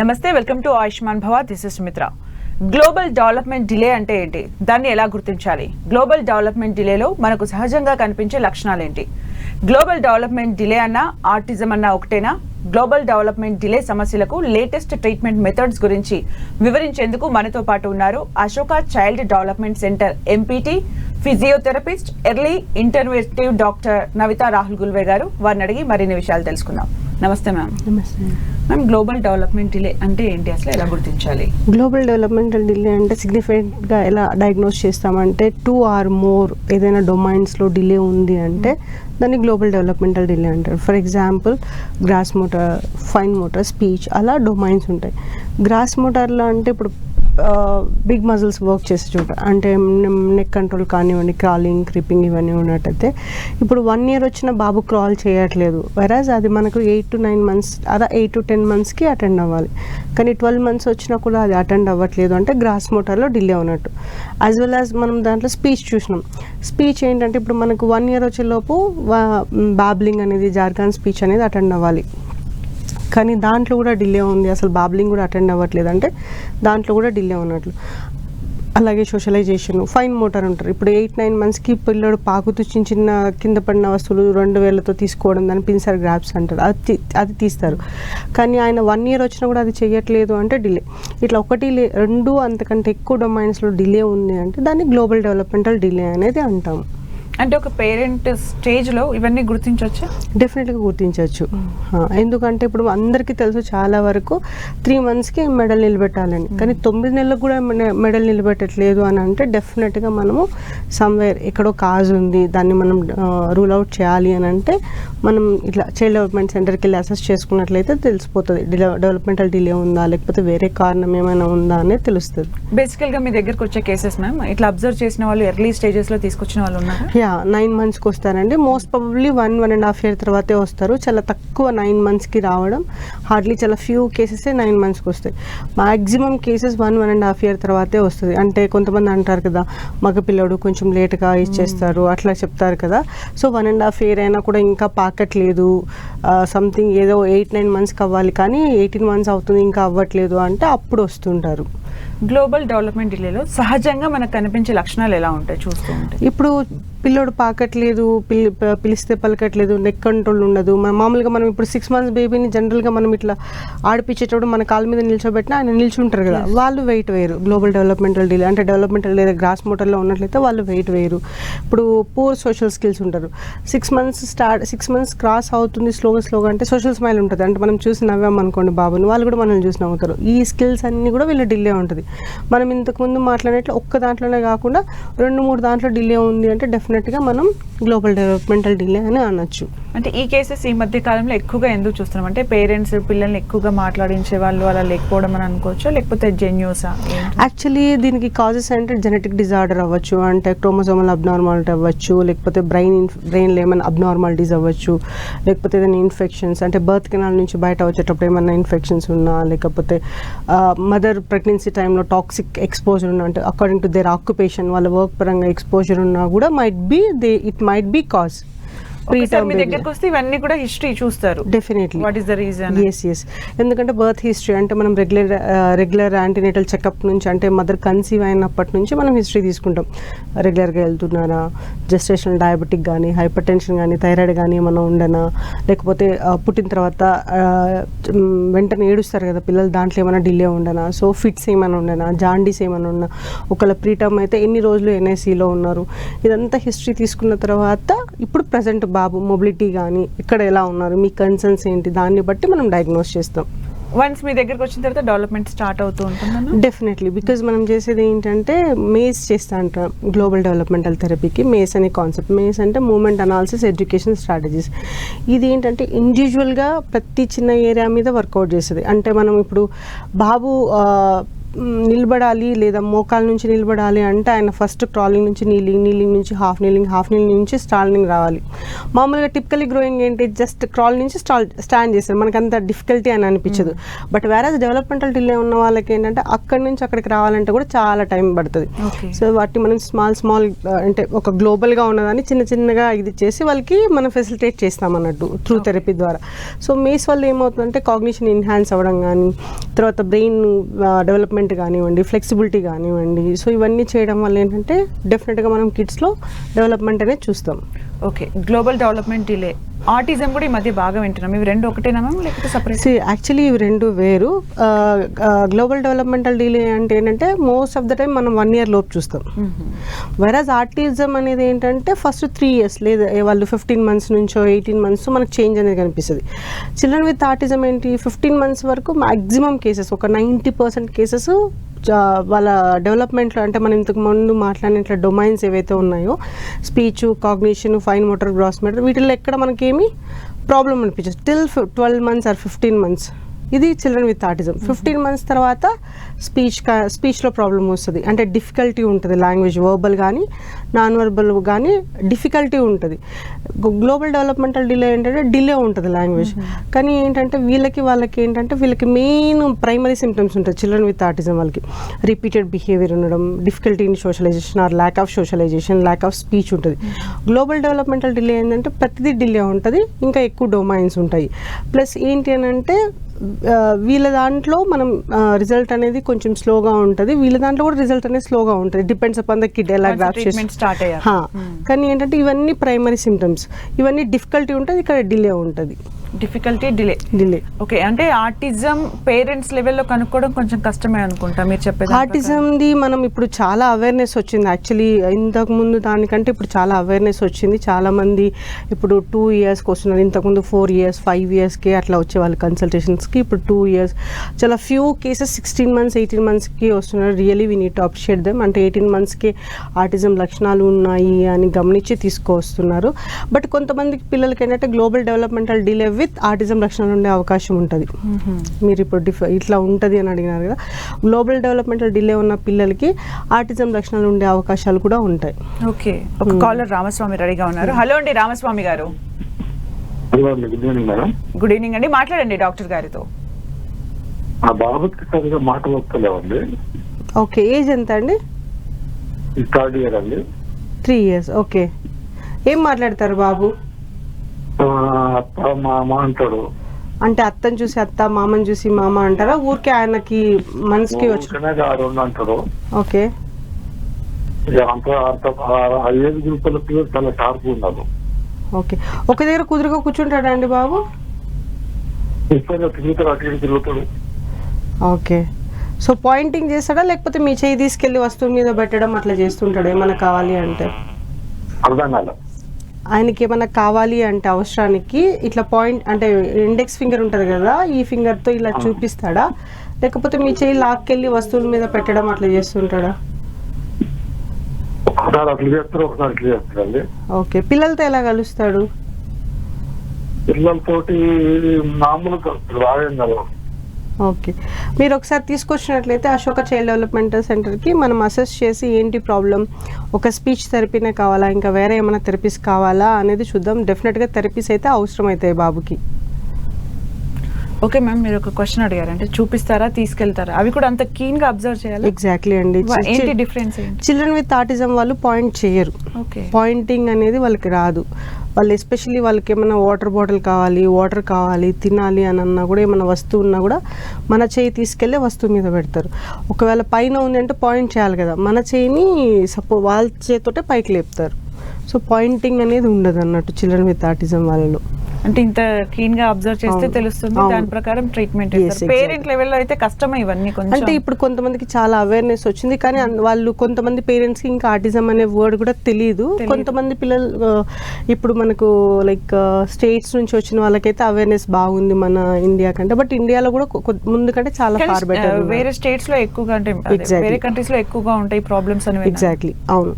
నమస్తే, welcome to Ayushman భవ. This is Sumitra. Global development delay అంటే ఏంటి, దాన్ని ఎలా గుర్తించాలి, గ్లోబల్ డెవలప్మెంట్ డిలేలో మనకు సహజంగా కనిపించే లక్షణాలు ఏంటి, గ్లోబల్ డెవలప్మెంట్ డిలే అన్నా ఆటిజం అన్నా ఒకటేనా, గ్లోబల్ డెవలప్మెంట్ డిలే సమస్యలకు లేటెస్ట్ ట్రీట్మెంట్ మెథడ్స్ గురించి వివరించేందుకు మనతో పాటు ఉన్నారు Ashoka child development centre MPT, physiotherapist, early interventive doctor Navitha Rahul Gulve గారు. వారిని అడిగి మరిన్ని విషయాలు తెలుసుకుందాం. నమస్తే మ్యామ్. నమస్తే మ్యామ్, గ్లోబల్ డెవలప్మెంట్ డిలే అంటే ఏంటి, అసలు ఎలా గుర్తించాలి? గ్లోబల్ డెవలప్మెంటల్ డిలే అంటే సిగ్నిఫికెంట్గా ఎలా డయాగ్నోస్ చేస్తామంటే 2 or more ఏదైనా డొమైన్స్లో డిలే ఉంది అంటే దాన్ని గ్లోబల్ డెవలప్మెంటల్ డిలే అంటారు. For example gross motor, fine motor, speech అలా డొమైన్స్ ఉంటాయి. గ్రాస్ మోటార్లో అంటే ఇప్పుడు బిగ్ మజిల్స్ వర్క్ చేసే చోట అంటే నెక్ కంట్రోల్ కానివ్వండి, క్రాలింగ్, క్రీపింగ్ ఇవన్నీ ఉన్నట్టయితే ఇప్పుడు 1 year వచ్చిన బాబు క్రాల్ చేయట్లేదు, వెరాజ్ అది మనకు 8 to 9 months అలా 8 to 10 monthsకి అటెండ్ అవ్వాలి. కానీ 12 months వచ్చినా కూడా అది అటెండ్ అవ్వట్లేదు అంటే గ్రాస్ మోటార్లో డిలే ఉన్నట్టు. యాజ్ వెల్ యాజ్ మనం దాంట్లో స్పీచ్ చూసినాం. స్పీచ్ ఏంటంటే ఇప్పుడు మనకు 1 year వచ్చేలోపు బాబ్లింగ్ అనేది, జార్గాన్ స్పీచ్ అనేది అటెండ్ అవ్వాలి. కానీ దాంట్లో కూడా డిలే ఉంది, అసలు బాబ్లింగ్ కూడా అటెండ్ అవ్వట్లేదు అంటే దాంట్లో కూడా డిలే ఉన్నట్లు. అలాగే సోషలైజేషన్, ఫైన్ మోటార్ ఉంటారు. ఇప్పుడు 8-9 monthsకి పిల్లడు పాకుతూ చిన్న చిన్న కింద పడిన వస్తువులు 2 వేలతో తీసుకోవడం, దాన్ని పిన్సర్ గ్రాప్స్ అంటారు, అది తీస్తారు. కానీ ఆయన 1 year వచ్చినా కూడా అది చేయట్లేదు అంటే డిలే. ఇట్లా 1-2 అంతకంటే ఎక్కువ డొమైన్స్లో డిలే ఉంది అంటే దాన్ని గ్లోబల్ డెవలప్మెంటల్ డిలే అనేది అంటాము. అంటే ఒక పేరెంట్ స్టేజ్లో ఇవన్నీ గుర్తించవచ్చా? డెఫినెట్గా గుర్తించవచ్చు. ఎందుకంటే ఇప్పుడు అందరికీ తెలుసు చాలా వరకు 3 monthsకి మెడల్ నిలబెట్టాలని, కానీ 9 నెలలకు కూడా మెడల్ నిలబెట్టట్లేదు అని అంటే డెఫినెట్గా మనము సమ్వేర్ ఎక్కడో కాజ్ ఉంది, దాన్ని మనం రూల్ అవుట్ చేయాలి అని అంటే మనం ఇట్లా చైల్డ్ డెవలప్మెంట్ సెంటర్కి వెళ్ళి అసెస్ చేసుకున్నట్లయితే తెలిసిపోతుంది డెవలప్మెంటల్ డిలే ఉందా లేకపోతే వేరే కారణం ఏమైనా ఉందా అనేది తెలుస్తుంది. బేసికల్గా మీ దగ్గరకు వచ్చే కేసెస్ మ్యామ్, ఇట్లా అబ్జర్వ్ చేసిన వాళ్ళు ఎర్లీ స్టేజెస్లో తీసుకొచ్చిన వాళ్ళు ఉన్నారు? 9 monthsకి వస్తారండి. మోస్ట్ ప్రాబబ్లీ 1.5 year తర్వాతే వస్తారు. చాలా తక్కువ 9 monthsకి రావడం, హార్డ్లీ చాలా ఫ్యూ కేసెస్ 9 monthsకి వస్తాయి. మ్యాక్సిమం కేసెస్ 1.5 year తర్వాతే వస్తుంది. అంటే కొంతమంది అంటారు కదా మగ పిల్లడు కొంచెం లేట్గా ఇచ్చేస్తారు అట్లా చెప్తారు కదా. సో 1.5 year అయినా కూడా ఇంకా పాకట్లేదు, సంథింగ్ ఏదో 8-9 monthsకి అవ్వాలి కానీ 18 months అవుతుంది ఇంకా అవ్వట్లేదు అంటే అప్పుడు వస్తుంటారు. గ్లోబల్ డెవలప్మెంట్ డిలేలో సహజంగా మనకు కనిపించే లక్షణాలు ఎలా ఉంటాయి చూస్తూ ఉంటే? ఇప్పుడు పిల్లోడు పాకట్లేదు, పిలిస్తే పలకట్లేదు, నెక్ కంట్రోల్ ఉండదు. మామూలుగా మనం ఇప్పుడు 6 months బేబీని జనరల్గా మనం ఇట్లా ఆడిపించేటప్పుడు మన కాళ్ళ మీద నిల్చోబెట్టినా ఆయన నిల్చుంటారు కదా, వాళ్ళు వెయిట్ వేయరు. గ్లోబల్ డెవలప్మెంటల్ డిలే అంటే డెవలప్మెంటల్ డిలే గ్రాస్ మోటార్లో ఉన్నట్లయితే వాళ్ళు వెయిట్ వేయరు. ఇప్పుడు పూర్ సోషల్ స్కిల్స్ ఉంటారు. 6 months క్రాస్ అవుతుంది స్లోగా అంటే సోషల్ స్మైల్ ఉంటుంది, అంటే మనం చూసి నవ్వాం అనుకోండి బాబుని, వాళ్ళు కూడా మనల్ని చూసి నవ్వుతారు. ఈ స్కిల్స్ అన్నీ కూడా వీళ్ళ డిలే ఉంటుంది. మనం ఇంతకుముందు మాట్లాడినట్లు ఒక్క దాంట్లోనే కాకుండా 2-3 దాంట్లో డిలే ఉంది అంటే డెఫినెట్గా మనం గ్లోబల్ డెవలప్మెంటల్ డిలే అని అనొచ్చు. అంటే ఈ కేసెస్ ఈ మధ్య కాలంలో ఎక్కువగా ఎందుకు చూస్తున్నాం అంటే పేరెంట్స్ పిల్లల్ని ఎక్కువగా మాట్లాడించే వాళ్ళు అలా లేకపోవడం అని అనుకోవచ్చు, లేకపోతే జెన్యూసా? యాక్చువల్లీ దీనికి కాజెస్ అంటే జెనెటిక్ డిజార్డర్ అవ్వచ్చు, అంటే క్రోమోజోమల్ అబ్నార్మాలిటీ అవ్వచ్చు, లేకపోతే బ్రెయిన్లో ఏమైనా అబ్నార్మాలిటీస్ అవ్వచ్చు, లేకపోతే ఏదైనా ఇన్ఫెక్షన్స్ అంటే బర్త్ కెనాల్ నుంచి బయట వచ్చేటప్పుడు ఏమైనా ఇన్ఫెక్షన్స్ ఉన్నా, లేకపోతే మదర్ ప్రెగ్నెన్సీ టైంలో టాక్సిక్ ఎక్స్పోజర్ ఉన్నా, అంటే అకార్డింగ్ టు దేర్ ఆక్యుపేషన్ వాళ్ళ వర్క్ పరంగా ఎక్స్పోజర్ ఉన్నా కూడా ఇట్ మైట్ బి కాజ్. మీ దగ్గరకు వస్తే ఇవన్నీ కూడా హిస్టరీ చూస్తారు definitely. What is the reason? yes ఎందుకంటే బర్త్ హిస్టరీ అంటే మనం రెగ్యులర్ యాంటీనేటల్ చెకప్ నుంచి అంటే మదర్ కన్సీవ్ అయినప్పటి నుంచి మనం హిస్టరీ తీసుకుంటాం. రెగ్యులర్గా వెళ్తున్నారా, జెస్టేషనల్ డయాబెటిక్ కానీ, హైపర్ టెన్షన్ కానీ, థైరాయిడ్ కానీ ఏమైనా ఉండనా, లేకపోతే పుట్టిన తర్వాత వెంటనే ఏడుస్తారు కదా పిల్లలు, దాంట్లో ఏమైనా డిలే ఉండనా, సో ఫిట్స్ ఏమైనా ఉండనా, జాండీస్ ఏమైనా ఉన్నా, ఒకవేళ ప్రీటర్మ్ అయితే ఎన్ని రోజులు ఎన్ఐసీలో ఉన్నారు, ఇదంతా హిస్టరీ తీసుకున్న తర్వాత ఇప్పుడు ప్రజెంట్ బాబు మొబిలిటీ కానీ ఇక్కడ ఎలా ఉన్నారు, మీ కన్సర్న్స్ ఏంటి, దాన్ని బట్టి మనం డయాగ్నోస్ చేస్తాం. వన్స్ మీ దగ్గరకు వచ్చిన తర్వాత డెవలప్మెంట్ స్టార్ట్ అవుతూ ఉంటుంది డెఫినెట్లీ. బికాజ్ మనం చేసేది ఏంటంటే మేస్ చేస్తా అంటాం గ్లోబల్ డెవలప్మెంటల్ థెరపీకి. మేస్ అనే కాన్సెప్ట్, మేస్ అంటే మూమెంట్ అనాలిసిస్ ఎడ్యుకేషన్ స్ట్రాటజీస్. ఇది ఏంటంటే ఇండివిజువల్గా ప్రతి చిన్న ఏరియా మీద వర్కౌట్ చేస్తుంది. అంటే మనం ఇప్పుడు బాబు నిలబడాలి లేదా మోకాల నుంచి నిలబడాలి అంటే ఆయన ఫస్ట్ క్రాలింగ్ నుంచి నీలింగ్ నుంచి హాఫ్ నీలింగ్ నుంచి స్టాండింగ్ రావాలి. మామూలుగా టిపికలీ గ్రోయింగ్ ఏంటి, జస్ట్ క్రాల్ నుంచి స్టాండ్ చేస్తారు, మనకు అంత డిఫికల్టీ అని అనిపించదు. బట్ వేరేజ్ డెవలప్మెంటల్ డిలే ఉన్న వాళ్ళకి ఏంటంటే అక్కడి నుంచి అక్కడికి రావాలంటే కూడా చాలా టైం పడుతుంది. సో వాటిని మనం స్మాల్ అంటే ఒక గ్లోబల్గా ఉన్నదాన్ని చిన్నగా ఇది చేసి వాళ్ళకి మనం ఫెసిలిటేట్ చేస్తాం అన్నట్టు త్రూ థెరపీ ద్వారా. సో మేస్ వల్ల ఏమవుతుందంటే కాగ్నిషన్ ఎన్హాన్స్ అవ్వడం కానీ, తర్వాత బ్రెయిన్ డెవలప్మెంట్ కానివ్వండి, ఫ్లెక్సిబిలిటీ కానివ్వండి, సో ఇవన్నీ చేయడం వల్ల ఏంటంటే డెఫినెట్గా మనం కిడ్స్లో డెవలప్మెంట్ అనేది చూస్తాం. Okay, global development delay, autism కూడా ఈ మధ్య బాగా వింటున్నాం. ఇవి రెండు ఒకటేనా మ్యామ్ లేకపోతే సపరేట్? యాక్చువల్లీ ఇవి రెండు వేరు. గ్లోబల్ డెవలప్మెంటల్ డిలే అంటే ఏంటంటే మోస్ట్ ఆఫ్ ద టైం మనం 1 year లోపు చూస్తాం. వైరస్ ఆటిజం అనేది ఏంటంటే ఫస్ట్ 3 years లేదా వాళ్ళు 15 months నుంచో 18 months మనకు చేంజ్ అనేది కనిపిస్తుంది. చిల్డ్రన్ విత్ ఆటిజం ఏంటి 15 months వరకు మ్యాక్సిమం కేసెస్, ఒక 90% కేసెస్ వాళ్ళ డెవలప్మెంట్లో అంటే మనం ఇంతకు ముందు మాట్లాడిన డొమైన్స్ ఏవైతే ఉన్నాయో speech, cognition, fine motor, gross motor, వీటిల్లో ఎక్కడ మనకేమి ప్రాబ్లం అనిపించదు టిల్ 12 months ఆర్ 15 months. ఇది చిల్డ్రన్ విత్ ఆటిజం. 15 months తర్వాత స్పీచ్లో ప్రాబ్లం వస్తుంది, అంటే డిఫికల్టీ ఉంటుంది, లాంగ్వేజ్ వర్బల్ కానీ నాన్ వర్బల్ కానీ డిఫికల్టీ ఉంటుంది. గ్లోబల్ డెవలప్మెంటల్ డిలే ఏంటంటే డిలే ఉంటుంది లాంగ్వేజ్, కానీ ఏంటంటే వాళ్ళకి ఏంటంటే వీళ్ళకి మెయిన్ ప్రైమరీ సిమ్టమ్స్ ఉంటుంది. చిల్డ్రన్ విత్ ఆటిజం వాళ్ళకి రిపీటెడ్ బిహేవియర్ ఉండడం, difficulty in socialisation or lack of socialisation, lack of speech ఉంటుంది. గ్లోబల్ డెవలప్మెంటల్ డిలే ఏంటంటే ప్రతిదీ డిలే ఉంటుంది, ఇంకా ఎక్కువ డొమైన్స్ ఉంటాయి. ప్లస్ ఏంటి అని అంటే వీళ్ళ దాంట్లో మనం రిజల్ట్ అనేది కొంచెం స్లోగా ఉంటుంది, వీళ్ళ దాంట్లో కూడా రిజల్ట్ అనేది స్లోగా ఉంటుంది, డిపెండ్స్ అపాన్ ద కిడ్ ఎలా గ్రాప్ చేసి. కానీ ఏంటంటే ఇవన్నీ ప్రైమరీ సిమ్టమ్స్, ఇవన్నీ డిఫికల్టీ ఉంటుంది, ఇక్కడ డిలే ఉంటుంది. Difficulty delay. ఓకే, అంటే ఆటిజం పేరెంట్స్ లెవెల్లో కనుక్కోవడం కొంచెం కష్టమే అనుకుంటా మీరు చెప్పేది. ఆటిజంది మనం ఇప్పుడు చాలా అవేర్నెస్ వచ్చింది. యాక్చువల్లీ ఇంతకుముందు దానికంటే ఇప్పుడు చాలా అవేర్నెస్ వచ్చింది. చాలామంది ఇప్పుడు 2 yearsకి వస్తున్నారు, ఇంతకుముందు 4 years 5 yearsకి అట్లా వచ్చేవాళ్ళు కన్సల్టేషన్స్కి. ఇప్పుడు 2 years, చాలా ఫ్యూ కేసెస్ 16 months 18 monthsకి వస్తున్నారు. Really we need to appreciate them. అంటే 18 monthsకి ఆటిజం లక్షణాలు ఉన్నాయి అని గమనించి తీసుకొస్తున్నారు. బట్ కొంతమందికి పిల్లలకి ఏంటంటే global developmental delay with autism లక్షణాలు ఉండే అవకాశం ఉంటుంది. మీరు ఇప్పుడు ఇట్లా ఉంటుంది అని అడిగినారు కదా, గ్లోబల్ డెవలప్మెంటల్ డిలే ఉన్న పిల్లలకి ఆటిజం లక్షణాలు ఉండే అవకాశాలు కూడా ఉంటాయి. ఓకే, ఒక కాలర్ రామస్వామి రెడీగా ఉన్నారు. హలో అండి రామస్వామి గారు. గుడ్ ఈవినింగ్ అండి, మాట్లాడండి డాక్టర్ గారితో. మాట వస్తలేవండి. ఓకే, ఏజ్ ఎంత అండి? 3rd year అండి. 3 years. ఓకే, ఏం మాట్లాడతారు బాబు? మామ అంటాడు. అంటే అత్తని చూసి అత్త, మామని చూసి మామ అంటారా? ఊరికే ఆయనకి మనసుకి వచ్చి అంటాడు. ఓకే, ఏజ్ గ్రూప్ చాలా షార్ప్ ఉన్నారు. ఓకే, ఒక దగ్గర కుదురుగా కూర్చుంటాడా అండి బాబు? తిరుగుతాడు. ఓకే, సో పాయింటింగ్ చేస్తాడా లేకపోతే మీ చేయి తీసుకెళ్లి వస్తువు మీద పెట్టడం అట్లా చేస్తుంటాడు ఏమైనా కావాలి అంటే? అర్థం కాలే. ఆయనకి ఏమైనా కావాలి అంటే అవసరానికి ఇట్లా పాయింట్ అంటే ఇండెక్స్ ఫింగర్ ఉంటుంది కదా, ఈ ఫింగర్తో ఇలా చూపిస్తాడా లేకపోతే మీ చేయి లాక్కెళ్ళి వస్తువుల మీద పెట్టడం అట్లా చేస్తుంటాడా? ఓకే, పిల్లలతో ఎలా కలుస్తాడు? పిల్లలతోటి మామూలుగా రాయంగా. ఓకే, మీరు ఒకసారి తీసుకొచ్చినట్లయితే అశోక చైల్డ్ డెవలప్మెంట్ సెంటర్కి మనం అసెస్ చేసి ఏంటి ప్రాబ్లం, ఒక స్పీచ్ థెరపీనే కావాలా ఇంకా వేరే ఏమైనా థెరపీస్ కావాలా అనేది చూద్దాం. డెఫినెట్గా థెరపీస్ అయితే అవసరం అవుతాయి బాబుకి. ఓకే మ్యామ్, మీరు ఒక క్వశ్చన్ అడిగారు, అంటే చూపిస్తారా తీసుకెళ్తారా, అవి కూడా అంత కీన్ గా అబ్జర్వ్ చేయాలి? ఎగ్జాక్ట్లీ అండి. ఏంటి డిఫరెన్స్? చిల్డ్రన్ విత్ ఆటిజం వాళ్ళు పాయింట్ చేయరు, పాయింటింగ్ అనేది వాళ్ళకి రాదు. వాళ్ళు ఎస్పెషల్లీ వాళ్ళకి ఏమైనా వాటర్ బాటిల్ కావాలి, వాటర్ కావాలి, తినాలి అని అన్నా కూడా ఏమైనా వస్తువు ఉన్నా కూడా మన చేయి తీసుకెళ్ళి వస్తువు మీద పెడతారు. ఒకవేళ పైన ఉంది అంటే పాయింట్ చేయాలి కదా, మన చేయిని వాళ్ళ చేతితోటే పైకి లేపుతారు. సో పాయింటింగ్ అనేది ఉండదు అన్నట్టు చిల్డ్రన్ విత్ ఆటిజం వాళ్ళలో. అంటే ఇంత క్లీన్ గా అబ్జర్వ్ చేస్తే తెలుస్తుంది, దాని ప్రకారం ట్రీట్మెంట్. పేరెంట్ లెవెల్లో అయితే కష్టమే ఇవన్నీ. అంటే ఇప్పుడు కొంతమందికి చాలా అవేర్నెస్ వచ్చింది, కానీ వాళ్ళు కొంతమంది పేరెంట్స్ కి ఇంకా ఆటిజం అనే వర్డ్ కూడా తెలియదు. కొంతమంది పిల్లలు ఇప్పుడు మనకు లైక్ స్టేట్స్ నుంచి వచ్చిన వాళ్ళకైతే అవేర్నెస్ బాగుంది మన ఇండియా కంటే. బట్ ఇండియాలో కూడా ముందు కంటే చాలా ఫార్ బెటర్. వేరే స్టేట్స్ లో ఎక్కువగా అంటే వేరే కంట్రీస్ లో ఎక్కువగా ఉంటాయి ప్రాబ్లమ్స్ అనేవి. ఎగ్జాక్ట్లీ, అవును.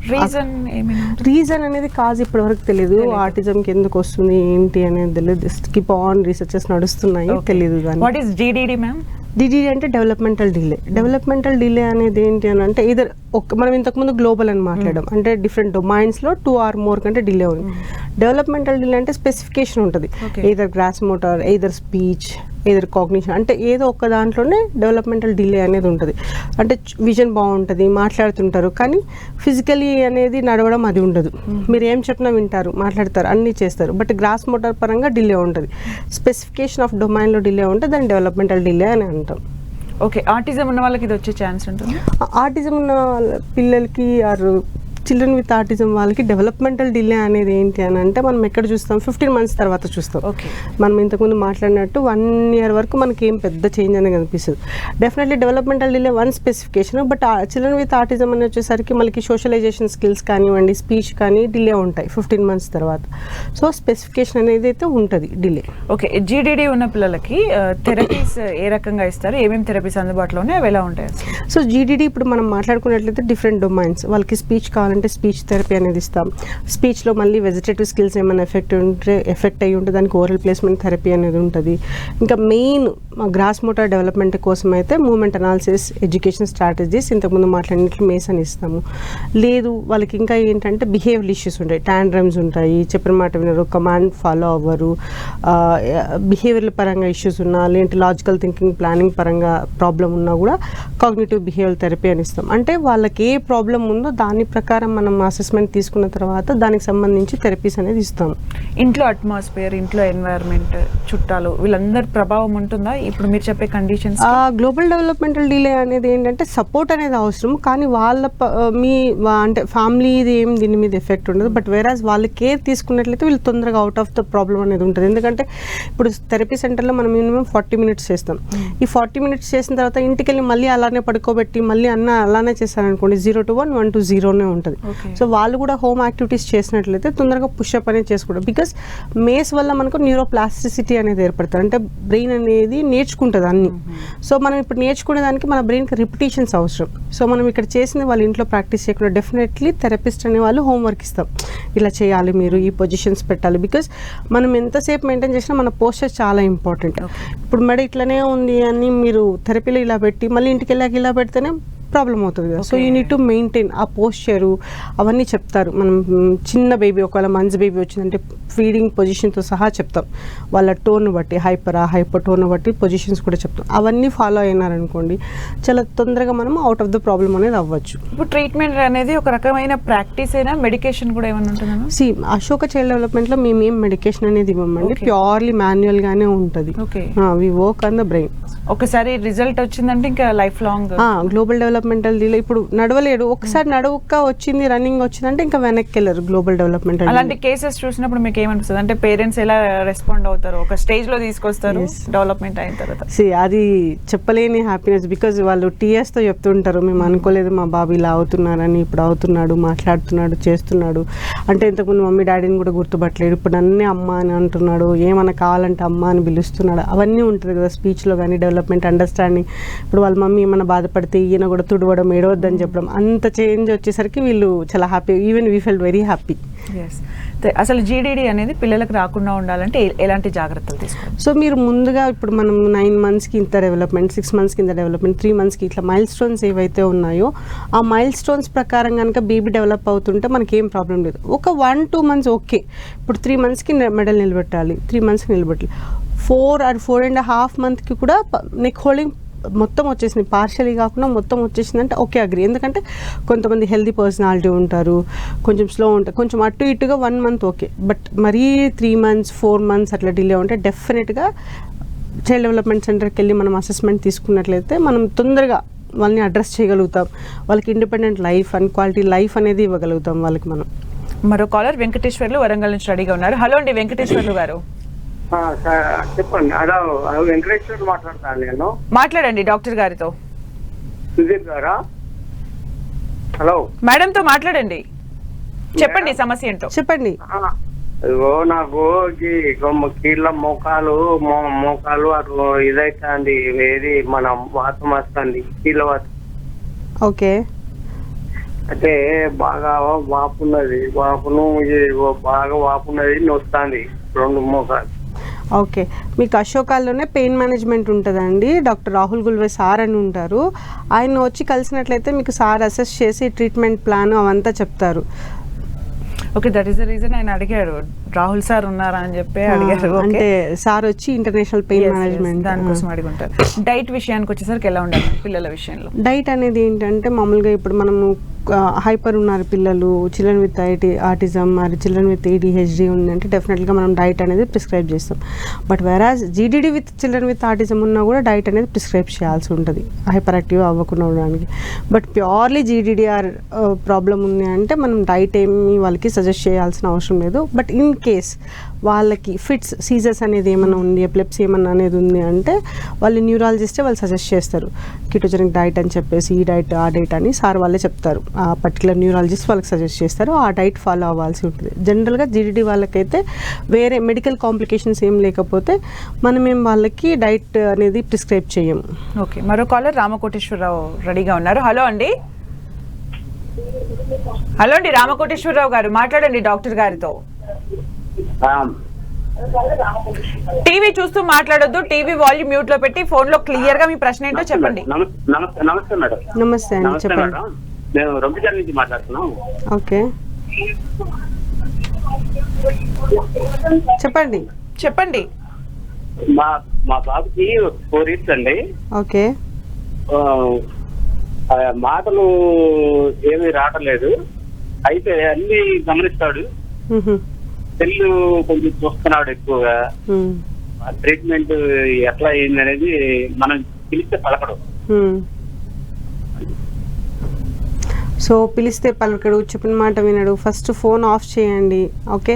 రీజన్ అనేది కాజ్ ఇప్పటి వరకు తెలియదు. ఆటిజం కి ఎందుకు వస్తుంది ఏంటి అనేది తెలియదు. కీప్ ఆన్ రీసెర్చెస్ నడుస్తున్నాయి, తెలియదు. What is DDD ma'am? DDD అంటే డెవలప్మెంటల్ డిలే అనేది ఏంటి అని అంటే ఇదర్ మనం ఇంతకుముందు గ్లోబల్ అని మాట్లాడడం అంటే డిఫరెంట్ డొమైన్స్లో 2 or more కంటే డిలే ఉంది. డెవలప్మెంటల్ డిలే అంటే స్పెసిఫికేషన్ ఉంటుంది, either gross motor, either speech, either cognition, అంటే ఏదో ఒక దాంట్లోనే డెవలప్మెంటల్ డిలే అనేది ఉంటుంది. అంటే విజన్ బాగుంటుంది, మాట్లాడుతుంటారు, కానీ ఫిజికలీ అనేది నడవడం అది ఉండదు. మీరు ఏం చెప్పినా వింటారు, మాట్లాడతారు, అన్నీ చేస్తారు, బట్ గ్రాస్ మోటార్ పరంగా డిలే ఉంటుంది. స్పెసిఫికేషన్ ఆఫ్ డొమైన్లో డిలే ఉంటే దాన్ని డెవలప్మెంటల్ డిలే అని అంటాం. ఓకే, ఆటిజం ఉన్న వాళ్ళకి ఇది వచ్చే ఛాన్స్ ఉంటుంది? ఆటిజం ఉన్న పిల్లలకి ఆర్ చిల్డ్రన్ విత్ ఆటిజం వాళ్ళకి డెవలప్మెంటల్ డిలే అనేది ఏంటి అని అంటే మనం ఎక్కడ చూస్తాం, 15 months తర్వాత చూస్తాం. ఓకే, మనం ఇంతకుముందు మాట్లాడినట్టు 1 year వరకు మనకి ఏం పెద్ద చేంజ్ అనేది కనిపిస్తుంది. Definitely developmental delay one specification, but children with autism అని వచ్చేసరికి మనకి సోషలైజేషన్ స్కిల్స్ కానివ్వండి, స్పీచ్ కానీ డిలే ఉంటాయి 15 months తర్వాత. సో స్పెసిఫికేషన్ అనేది అయితే ఉంటుంది డిలే. ఓకే, జీడీడీ ఉన్న పిల్లలకి థెరపీస్ ఏ రకంగా ఇస్తారు, ఏమేమి థెరపీస్ అందుబాటులోనే అవి ఎలా ఉంటాయి? సో జీడీడీ ఇప్పుడు మనం మాట్లాడుకున్నట్లయితే డిఫరెంట్ డొమైన్స్. వాళ్ళకి స్పీచ్ కావాలంటే స్పీచ్ థెరపీ అనేది ఇస్తాం. స్పీచ్లో మళ్ళీ వెజిటేటివ్ స్కిల్స్ ఏమైనా ఎఫెక్ట్ అయ్యి ఉంటే దానికి ఓరల్ ప్లేస్మెంట్ థెరపీ అనేది ఉంటుంది. ఇంకా మెయిన్ గ్రాస్ మోటార్ డెవలప్మెంట్ కోసం అయితే మూమెంట్ అనాలిసిస్, ఎడ్యుకేషన్ స్ట్రాటజీస్ ఇంతకుముందు మాట్లాడినట్లు మేస్ అని ఇస్తాము. లేదు వాళ్ళకి ఇంకా ఏంటంటే బిహేవియర్ ఇష్యూస్ ఉంటాయి, టాండ్రమ్స్ ఉంటాయి, చెప్పిన మాట వినరు, కమాండ్ ఫాలో అవ్వరు, బిహేవియర్ పరంగా ఇష్యూస్ ఉన్నా, లేదంటే లాజికల్ థింకింగ్, ప్లానింగ్ పరంగా ప్రాబ్లం ఉన్నా కూడా కాగ్నిటివ్ బిహేవియర్ థెరపీ అని ఇస్తాం. అంటే వాళ్ళకి ఏ ప్రాబ్లం ఉందో దాని ప్రకారం మనం అసెస్మెంట్ తీసుకున్న తర్వాత దానికి సంబంధించి థెరపీస్ అనేది ఇస్తాం. ఇంట్లో అట్మాస్ఫియర్, ఇంట్లో ఎన్వైరన్మెంట్, చుట్టాలు వీళ్ళందరి ప్రభావం ఉంటుందా ఇప్పుడు మీరు చెప్పే కండిషన్స్? గ్లోబల్ డెవలప్మెంటల్ డిలే అనేది ఏంటంటే సపోర్ట్ అనేది అవసరం, కానీ వాళ్ళ అంటే ఫ్యామిలీది ఏం దీని మీద ఎఫెక్ట్ ఉండదు. బట్ వేరాజ్ వాళ్ళు కేర్ తీసుకున్నట్లయితే వీళ్ళు తొందరగా అవుట్ ఆఫ్ ద ప్రాబ్లం అనేది ఉంటుంది. ఎందుకంటే ఇప్పుడు థెరపీ సెంటర్లో మనం మినిమం 40 minutes చేస్తాం. ఈ 40 minutes చేసిన తర్వాత ఇంటికి వెళ్ళి మళ్ళీ అలానే పడుకోబెట్టి మళ్ళీ అలానే చేస్తారనుకోండి, 0 to 1, 1 to 0 ఉంటుంది. సో వాళ్ళు కూడా హోమ్ యాక్టివిటీస్ చేసినట్లయితే తొందరగా పుషప్ అనేది చేసుకోవడం. బికాస్ మేస్ వల్ల మనకు న్యూరోప్లాస్టిసిటీ అనేది ఏర్పడుతుంది, అంటే బ్రెయిన్ అనేది నేర్చుకుంటుంది అన్ని. సో మనం ఇప్పుడు నేర్చుకునే దానికి మన బ్రెయిన్కి రిపిటేషన్స్ అవసరం. సో మనం ఇక్కడ చేసింది వాళ్ళు ఇంట్లో ప్రాక్టీస్ చేయకుండా డెఫినెట్లీ థెరపిస్ట్ అనే వాళ్ళు హోంవర్క్ ఇస్తాం, ఇలా చేయాలి, మీరు ఈ పొజిషన్స్ పెట్టాలి. బికాస్ మనం ఎంతసేపు మెయింటైన్ చేసినా మన పోస్చర్ చాలా ఇంపార్టెంట్. ఇప్పుడు మెడ ఇట్లనే ఉంది అని మీరు థెరపీలో ఇలా పెట్టి మళ్ళీ ఇంటికి వెళ్ళాక ఇలా పెడితేనే ప్రాబ్లం అవుతుంది కదా. So you need to maintain ఆ పోస్చరు, అవన్నీ చెప్తారు. మనం చిన్న బేబీ ఒకవేళ మంత్స్ బేబీ వచ్చిందంటే ఫీడింగ్ పొజిషన్తో సహా చెప్తాం, వాళ్ళ టోన్ బట్టి హైపర్ టోన్ బట్టి పొజిషన్స్ కూడా చెప్తాం. అవన్నీ ఫాలో అయినారనుకోండి చాలా తొందరగా మనం అవుట్ ఆఫ్ ద ప్రాబ్లం అనేది అవ్వచ్చు. ఇప్పుడు ట్రీట్మెంట్ అనేది ఒక రకమైన ప్రాక్టీస్ అయినా మెడికేషన్ కూడా ఏమైనా ఉంటుందా? సి అశోక చైల్డ్ డెవలప్మెంట్లో మేము ఏం మెడికేషన్ అనేది ఇవ్వమండి, ప్యూర్లీ మాన్యువల్గానే ఉంటుంది. We work on the brain. ఒకసారి రిజల్ట్ వచ్చిందంటే ఇంకా life long. Global developmental delay ఇప్పుడు నడవలేడు, ఒకసారి నడవక వచ్చింది, రన్నింగ్ వచ్చిందంటే ఇంకా వెనక్కి వెళ్ళరు. గ్లోబల్ డెవలప్మెంటల్ అలాంటి కేసెస్ చూసినప్పుడు మీకు ఏమనిపిస్తుంది, అంటే పేరెంట్స్ ఎలా రెస్పాండ్ అవుతారు ఒక స్టేజ్ లో తీసుకొస్తారు డెవలప్మెంట్ అయిన తర్వాత? అది చెప్పలేని హ్యాపీనెస్. బికాజ్ వాళ్ళు టీఎస్తో చెప్తుంటారు, మేము అనుకోలేదు మా బాబు ఇలా అవుతున్నారని, ఇప్పుడు అవుతున్నాడు, మాట్లాడుతున్నాడు, చేస్తున్నాడు. అంటే ఇంతకుముందు మమ్మీ డాడీని కూడా గుర్తుపట్టలేడు, ఇప్పుడు నన్నే అమ్మ అని అంటున్నాడు, ఏమన్నా కావాలంటే అమ్మ అని పిలుస్తున్నాడు. అవన్నీ ఉంటుంది కదా స్పీచ్లో కానీ, డెవలప్మెంట్, అండర్స్టాండింగ్. ఇప్పుడు వాళ్ళ మమ్మీ ఏమన్నా బాధపడితే ఈయన కూడా తుడవడం, ఏడవద్దని చెప్పడం, అంత చేంజ్ వచ్చేసరికి వీళ్ళు చాలా happy. Even we felt very happy. అసలు జీడీడీ అనేది పిల్లలకు రాకుండా ఉండాలంటే ఎలాంటి జాగ్రత్తలు తీసుకోవాలి? సో మీరు ముందుగా ఇప్పుడు మనం 9 monthsకి ఇంత డెవలప్మెంట్, 6 monthsకి ఇంత డెవలప్మెంట్, 3 monthsకి ఇట్లా మైల్ స్టోన్స్ ఏవైతే ఉన్నాయో ఆ మైల్ స్టోన్స్ ప్రకారం కనుక బేబీ డెవలప్ అవుతుంటే మనకి ఏం ప్రాబ్లం లేదు. ఒక 1-2 months ఓకే, ఇప్పుడు 3 monthsకి మెడల్ నిలబెట్టాలి, 3 monthsకి నిలబెట్టాలి, 4 or 4.5 months కూడా నెక్ హోల్డింగ్ మొత్తం వచ్చేసింది, పార్షియలీ కాకుండా మొత్తం వచ్చేసిందంటే ఓకే అగ్రి. ఎందుకంటే కొంతమంది హెల్దీ పర్సనాలిటీ ఉంటారు, కొంచెం స్లో ఉంటారు, కొంచెం అటు ఇటుగా 1 month ఓకే. బట్ మరీ 3 months 4 months అట్లా డిలే ఉంటే డెఫినెట్గా చైల్డ్ డెవలప్మెంట్ సెంటర్కి వెళ్ళి మనం అసెస్మెంట్ తీసుకున్నట్లయితే మనం తొందరగా వాళ్ళని అడ్రస్ చేయగలుగుతాం, వాళ్ళకి independent life and quality life అనేది ఇవ్వగలుగుతాం వాళ్ళకి మనం. మరో కాలర్ వెంకటేశ్వర్లు వరంగల్ నుంచి రెడీగా ఉన్నారు. హలో అండి వెంకటేశ్వర్లు గారు. చెప్పండి. అలా వెంకటేశ్వర్ మాట్లాడతాను నేను. మాట్లాడండి డాక్టర్ గారితో. సుధీర్ గారా? హలో మేడంతో మాట్లాడండి, చెప్పండి సమస్య ఏంటో చెప్పండి. నాకు కీళ్ళ మోకాలు అటు ఇదైతుంది, ఏది మన వాతం వస్తుంది, కీళ్ళ వాతం. ఓకే, అంటే బాగా వాపున్నది, బాగా వాపున్నది, నొస్తుంది 2 మోకాలు. ఓకే, మీకు అశోకాల్లోనే పెయిన్ మేనేజ్మెంట్ ఉంటుందండి. డాక్టర్ రాహుల్ గుల్వే సార్ అని ఉంటారు. ఆయన వచ్చి కలిసినట్లయితే మీకు సార్ అసెస్ చేసి ట్రీట్మెంట్ ప్లాన్ అవంతా చెప్తారు. Okay, that is the reason ఆయన అడిగారు రాహుల్ సార్ ఉన్నారా అని చెప్పి అడిగారు. అంటే సార్ వచ్చి ఇంటర్నేషనల్ పెయిన్ మేనేజ్మెంట్ దానికోసం అడుగుంటారు. డైట్ విషయానికి వచ్చేసరికి ఎలా ఉండాలి పిల్లల విషయంలో? డైట్ అనేది ఏంటంటే మామూలుగా ఇప్పుడు మనము హైపర్ ఉన్నారు పిల్లలు, చిల్డ్రన్ విత్ ఆటిజం మరి చిల్డ్రన్ విత్ ADHD ఉందంటే డెఫినెట్గా మనం డైట్ అనేది ప్రిస్క్రైబ్ చేస్తాం. బట్ వెరాజ్ GDD with children with autism ఉన్నా కూడా డైట్ అనేది ప్రిస్క్రైబ్ చేయాల్సి ఉంటుంది హైపర్ యాక్టివ్ అవ్వకుండా ఉండడానికి. బట్ ప్యూర్లీ GDDR ప్రాబ్లం ఉంది అంటే మనం డైట్ ఏమి వాళ్ళకి సజెస్ట్ చేయాల్సిన అవసరం లేదు. బట్ ఇన్ కేస్ వాళ్ళకి ఫిట్స్ సీజర్స్ అనేది ఏమైనా ఉంది, ఎపిలెప్సీ ఏమన్నా అనేది ఉంది అంటే వాళ్ళు న్యూరాలజిస్టే వాళ్ళు సజెస్ట్ చేస్తారు. కిటోజెనిక్ డైట్ అని చెప్పేసి ఈ డైట్ ఆ డైట్ అని సార్ వాళ్ళే చెప్తారు. ఆ పర్టికులర్ న్యూరాలజిస్ట్ వాళ్ళకి సజెస్ట్ చేస్తారు, ఆ డైట్ ఫాలో అవ్వాల్సి ఉంటుంది. జనరల్గా GDD వాళ్ళకైతే వేరే మెడికల్ కాంప్లికేషన్స్ ఏం లేకపోతే మనమేం వాళ్ళకి డైట్ అనేది ప్రిస్క్రైబ్ చేయము. ఓకే, మరో కాలర్ రామకోటేశ్వరరావు రెడీగా ఉన్నారు. హలో అండి. హలో అండి రామకోటేశ్వరరావు గారు, మాట్లాడండి డాక్టర్ గారితో. టీవీ చూస్తూ మాట్లాడొద్దు, టీవీ వాల్యూమ్ మ్యూట్ లో పెట్టి ఫోన్ లో క్లియర్ గా మీ ప్రశ్న ఏంటో చెప్పండి. నమస్తే మేడం. నమస్తే అండి, చెప్పండి. మేము రొంపిచర్ల నుంచి మాట్లాడుతున్నాం. ఓకే, చెప్పండి చెప్పండి. మా బాబుకి 4 years అండి. ఓకే, మాటలు ఏమీ రావట్లేదు. అయితే అన్ని గమనిస్తాడు. సెల్లు కొంచెం చూస్తున్నాడు ఎక్కువగా. ట్రీట్మెంట్ ఎట్లా అయింది అనేది మనం పిలిస్తే పలకడం. సో పిలిస్తే పలకడు, చెప్పిన మాట వినడు. ఫస్ట్ ఫోన్ ఆఫ్ చేయండి. ఓకే,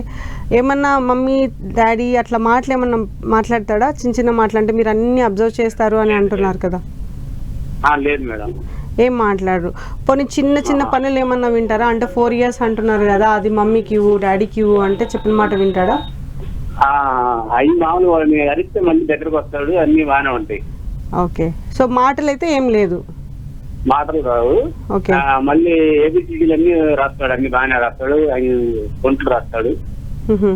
ఏమన్నా మమ్మీ డాడీ అట్లా మాటలు ఏమన్నా మాట్లాడతాడా? చిన్న చిన్న మాటలు అంటే మీరు అన్ని అబ్జర్వ్ చేస్తారు అని అంటున్నారు కదా. లేదు మేడం, ఏం మాట్లాడరు. పోనీ చిన్న చిన్న పనులు ఏమన్నా వింటారా? అంటే 4 years అంటున్నారు కదా, అది మమ్మీకి ఇవ్వు డాడీకి ఇవ్వు అంటే చెప్పిన మాట వింటాడా? అవి మామూలు వాళ్ళని అరిస్తే మళ్ళీ దగ్గరకు వస్తాడు, అన్ని బాగానే ఉంటాయి. ఓకే, సో మాటలు అయితే ఏం లేదు, మాటలు రావు. ఓకే, మళ్ళీ ABCDలు అన్ని రాస్తాడు, అన్ని బాగానే రాస్తాడు. అవి కొంటలు రాస్తాడు,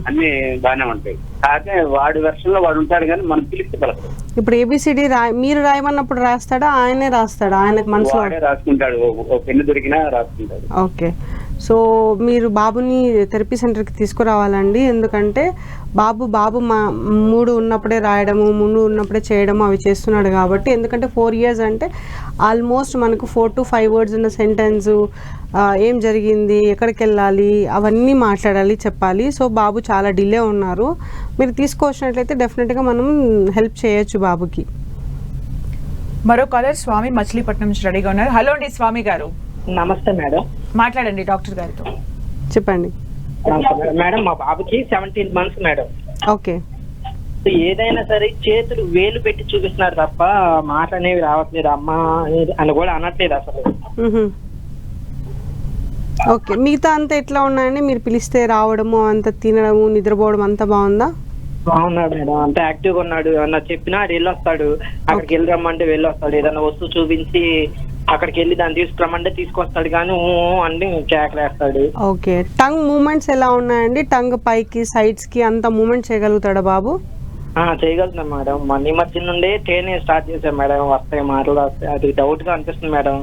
అన్ని బాగానే ఉంటాయి. కాకపోతే వాడి వెర్షన్ లో వాడు ఉంటాడు కానీ మనం పిలిస్తే పలకడు. ఇప్పుడు ABCD మీరు రాయమన్నప్పుడు రాస్తాడా, ఆయనే రాస్తాడా? ఆయనకు మనసులో రాసుకుంటాడు, పెన్ను దొరికినా రాసుకుంటాడు. ఓకే, సో మీరు బాబుని థెరపీ సెంటర్కి తీసుకురావాలండి. ఎందుకంటే బాబు 3 ఉన్నప్పుడే రాయడము, 3 ఉన్నప్పుడే చేయడము అవి చేస్తున్నాడు కాబట్టి. ఎందుకంటే 4 years అంటే ఆల్మోస్ట్ మనకు 4 to 5 words ఉన్న సెంటెన్స్, ఏం జరిగింది, ఎక్కడికి వెళ్ళాలి, అవన్నీ మాట్లాడాలి, చెప్పాలి. సో బాబు చాలా డిలే ఉన్నారు. మీరు తీసుకొచ్చినట్లయితే డెఫినెట్గా మనం హెల్ప్ చేయొచ్చు బాబుకి. మరో కాలర్ స్వామి మచిలీపట్నం నుంచి రెడీగా ఉన్నారు. హలో అండి స్వామి గారు. నమస్తే మేడం. మాట్లాడండి డాక్టర్ గారితో. చెప్పండి మేడం, మా బాబుకి 17 months మేడం. ఓకే, ఏదైనా సరే చేతులు వేలు పెట్టి చూపిస్తున్నారు తప్ప మాటలు అనేవి రావట్లేదు. అమ్మ అని కూడా అనట్లేదు అసలు. ఓకే, మిగతా అంతా ఎట్లా ఉన్నాయండి? మీరు పిలిస్తే రావడము, అంత తినడము, నిద్రపోవడం అంతా బాగుందా? బాగున్నాడు మేడం, అంత యాక్టివ్గా ఉన్నాడు. అన్న చెప్పినా వెళ్ళొస్తాడు, అక్కడికి వెళ్ళి రమ్మంటే వెళ్ళొస్తాడు. ఏదన్నా వస్తువు చూపించి అక్కడికి వెళ్ళి దాన్ని తీసుకురమ్మంటే తీసుకొస్తాడు, కానీ అన్ని కేకలేస్తాడు. ఓకే, టంగ్ మూమెంట్స్ ఎలా ఉన్నాయండి? టంగ్ పైకి సైడ్స్ కి అంత మూమెంట్ చేయగలుగుతాడా బాబు? చేయగలుగుతాం మేడం. మన ఈ మధ్య నుండే ట్రైనింగ్ స్టార్ట్ చేశాం మేడం. వస్తాయి మాటలు వస్తాయి, అది డౌట్ గా అనిపిస్తుంది మేడం.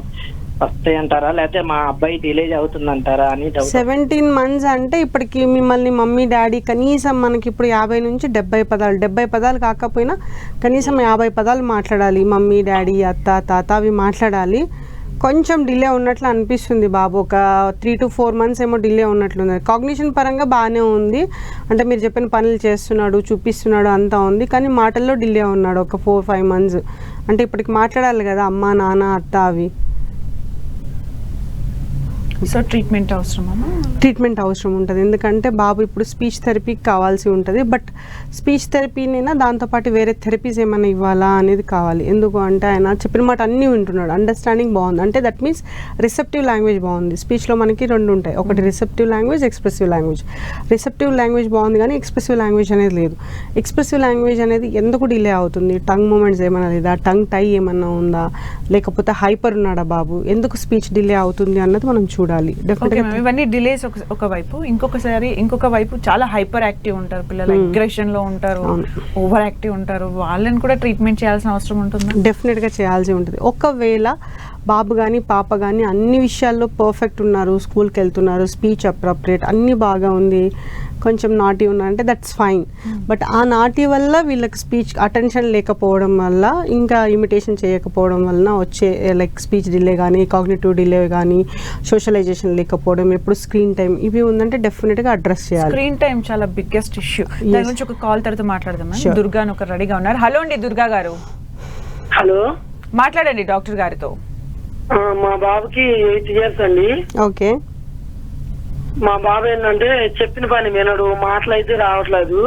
వస్తాయి అంటారా లేకపోతే మా అబ్బాయి డిలే అవుతుంది అంటారా అని డౌట్. 17 months అంటే ఇప్పటికి మిమ్మల్ని మమ్మీ డాడీ కనీసం మనకి ఇప్పుడు 50 నుంచి 70 పదాలు, 70 పదాలు కాకపోయినా కనీసం 50 పదాలు మాట్లాడాలి. మమ్మీ డాడీ అత్త తాత అవి మాట్లాడాలి. కొంచెం డిలే ఉన్నట్లు అనిపిస్తుంది బాబు. ఒక 3 to 4 months ఏమో డిలే ఉన్నట్లుంది. కాగ్నిషన్ పరంగా బాగానే ఉంది, అంటే మీరు చెప్పిన పనులు చేస్తున్నాడు, చూపిస్తున్నాడు, అంతా ఉంది. కానీ మాటల్లో డిలే ఉన్నాడు ఒక 4-5 months. అంటే ఇప్పటికి మాట్లాడాలి కదా అమ్మ నాన్న అత్త అవి. సో ట్రీట్మెంట్ అవసరమా? ట్రీట్మెంట్ అవసరం ఉంటుంది, ఎందుకంటే బాబు ఇప్పుడు స్పీచ్ థెరపీకి కావాల్సి ఉంటుంది. బట్ స్పీచ్ థెరపీనైనా దాంతోపాటు వేరే థెరపీస్ ఏమైనా ఇవ్వాలా అనేది కావాలి. ఎందుకు అంటే ఆయన చెప్పిన మాట అన్నీ వింటున్నాడు, అండర్స్టాండింగ్ బాగుంది. అంటే దట్ మీన్స్ రిసెప్టివ్ లాంగ్వేజ్ బాగుంది. స్పీచ్లో మనకి 2 ఉంటాయి, ఒకటి receptive language, expressive language. Receptive language బాగుంది కానీ ఎక్స్ప్రెసివ్ లాంగ్వేజ్ అనేది లేదు. ఎక్స్ప్రెసివ్ లాంగ్వేజ్ అనేది ఎందుకు డిలే అవుతుంది? టంగ్ మూమెంట్స్ ఏమైనా లేదా, టంగ్ టై ఏమన్నా ఉందా, లేకపోతే హైపర్ ఉన్నాడా బాబు, ఎందుకు స్పీచ్ డిలే అవుతుంది అన్నది మనం చూడాలి. చూడాలి ఓకే డెఫినెట్గా. మ్యామ్, ఇవన్నీ డిలేస్ ఒక వైపు, ఇంకొక వైపు చాలా హైపర్ యాక్టివ్ ఉంటారు పిల్లలు, అగ్రెషన్ లో ఉంటారు, ఓవర్ యాక్టివ్ ఉంటారు, వాళ్ళని కూడా ట్రీట్మెంట్ చేయాల్సిన అవసరం ఉంటుందా? డెఫినెట్గా చేయాల్సి ఉంటుంది. ఒకవేళ బాబు కానీ పాప కానీ అన్ని విషయాల్లో పర్ఫెక్ట్ ఉన్నారు, స్కూల్కి వెళ్తున్నారు, స్పీచ్ అప్రోప్రియేట్ అన్నీ బాగా ఉంది, కొంచెం నాటీ ఉన్నారంటే దట్స్ ఫైన్. బట్ ఆ నాటీ వల్ల వీళ్ళకి స్పీచ్ అటెన్షన్ లేకపోవడం వల్ల, ఇంకా ఇమిటేషన్ చేయకపోవడం వలన వచ్చే లైక్ స్పీచ్ డిలే కానీ, కాగ్నిటివ్ డిలే కానీ, సోషలైజేషన్ లేకపోవడం, ఎప్పుడు స్క్రీన్ టైం ఇవి ఉందంటే డెఫినెట్గా అడ్రస్ చేయాలి. స్క్రీన్ టైం చాలా బిగ్గెస్ట్ ఇష్యూ. దాని గురించి ఒక కాల్ తర్వాత మాట్లాడదాం. Sure. దుర్గా అని ఒక రెడీగా ఉన్నారు. హలో అండి దుర్గా గారు, హలో, మాట్లాడండి డాక్టర్ గారితో. మా బాబుకి 8 years అండి. ఓకే. మా బాబు ఏంటంటే చెప్పిన పని వినడు, మాటలైతే రావట్లేదు.